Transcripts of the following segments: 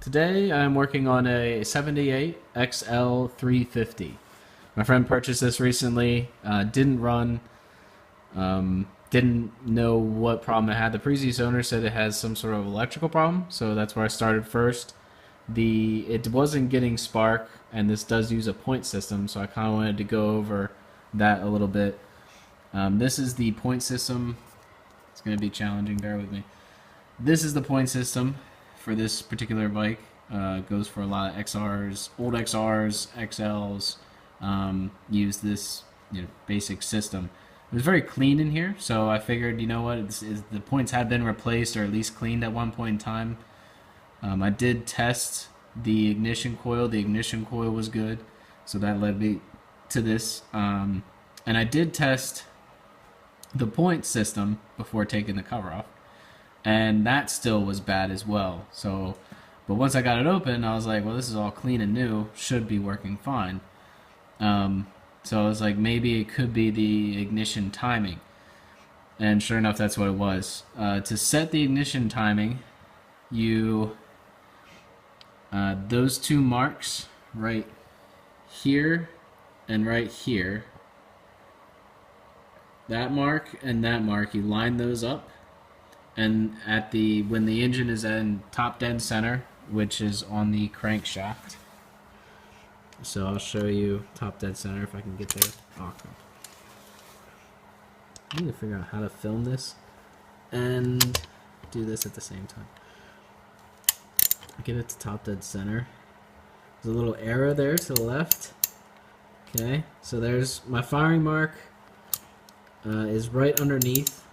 Today I'm working on a 78 XL350. My friend purchased this recently, didn't run, didn't know what problem it had. The previous owner said it has some sort of electrical problem, so that's where I started first. It wasn't getting spark, and this does use a point system, so I kind of wanted to go over that a little bit. This is the point system. It's going to be challenging, bear with me. This is the point system for this particular bike. Goes for a lot of XRs, old XRs, XLs. Use this basic system. It was very clean in here, so I figured, the points had been replaced or at least cleaned at one point in time. I did test the ignition coil. The ignition coil was good, so that led me to this. And I did test the point system before taking the cover off, and that still was bad as well. But once I got it open, I was like, well, this is all clean and new, should be working fine. So I was like, maybe it could be the ignition timing, and sure enough, that's what it was. To set the ignition timing, those two marks right here and right here, that mark and that mark, you line those up, and when the engine is in top dead center, which is on the crankshaft. So I'll show you top dead center if I can get there. Oh, crap. I need to figure out how to film this and do this at the same time. Get it to top dead center. There's a little arrow there to the left. Okay, so there's my firing mark. Is right underneath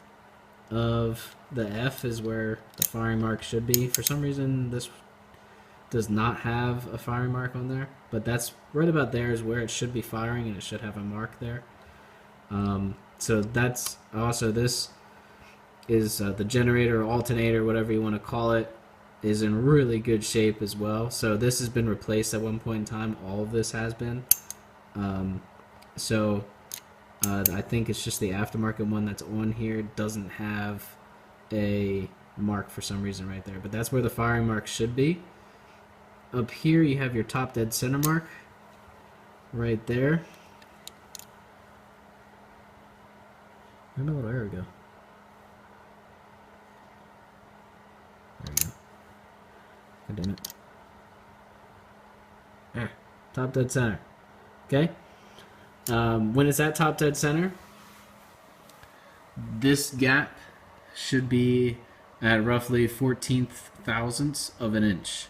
of the F is where the firing mark should be. For some reason this does not have a firing mark on there, but that's right about there is where it should be firing, and it should have a mark there. So that's also, this is the generator or alternator, whatever you want to call it, is in really good shape as well. So this has been replaced at one point in time. All of this has been. I think it's just the aftermarket one that's on here doesn't have a mark for some reason right there, but that's where the firing mark should be. Up here you have your top dead center mark right there. Where'd my little arrow go? There we go. God damn it. Ah, top dead center. Okay? When it's at top dead center, this gap should be at roughly 14th thousandths of an inch.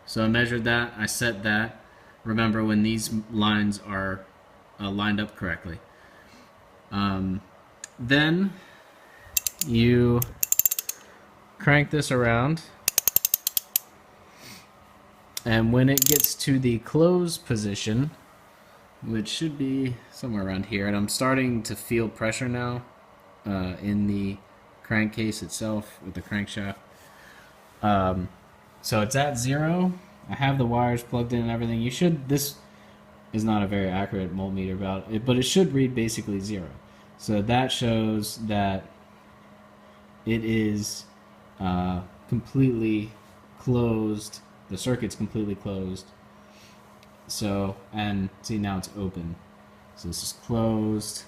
So I measured that, I set that. Remember, when these lines are lined up correctly. Then you crank this around, and when it gets to the close position, which should be somewhere around here, and I'm starting to feel pressure now in the crankcase itself with the crankshaft. So it's at 0. I have the wires plugged in and everything. This is not a very accurate multimeter about it, but it should read basically 0. So that shows that it is completely closed. The circuit's completely closed. So, and see, now it's open. So this is closed.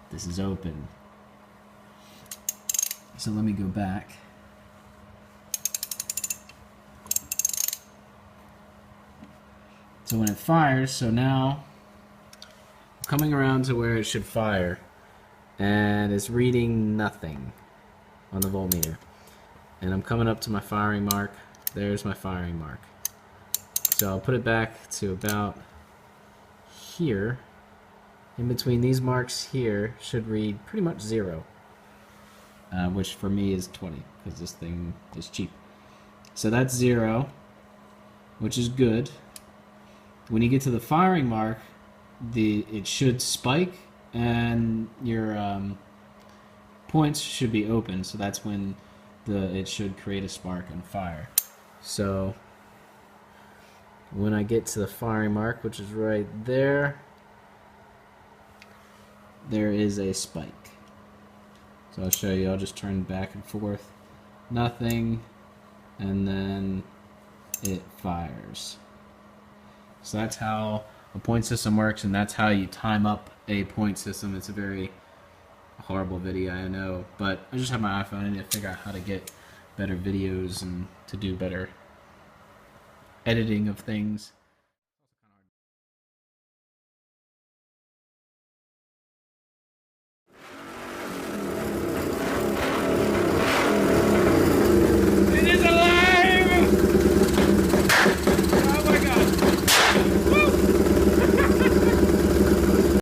This is open. So let me go back. So when it fires, so now I'm coming around to where it should fire, and it's reading nothing on the voltmeter. And I'm coming up to my firing mark. There's my firing mark. So I'll put it back to about here. In between these marks here should read pretty much 0, which for me is 20 because this thing is cheap. So that's 0, which is good. When you get to the firing mark, it should spike, and your points should be open. So that's when it should create a spark and fire. So when I get to the firing mark, which is right there, there is a spike. So I'll show you. I'll just turn back and forth. Nothing, and then it fires. So that's how a point system works, and that's how you time up a point system. It's a very horrible video, I know, but I just have my iPhone. I need to figure out how to get better videos and to do better editing of things.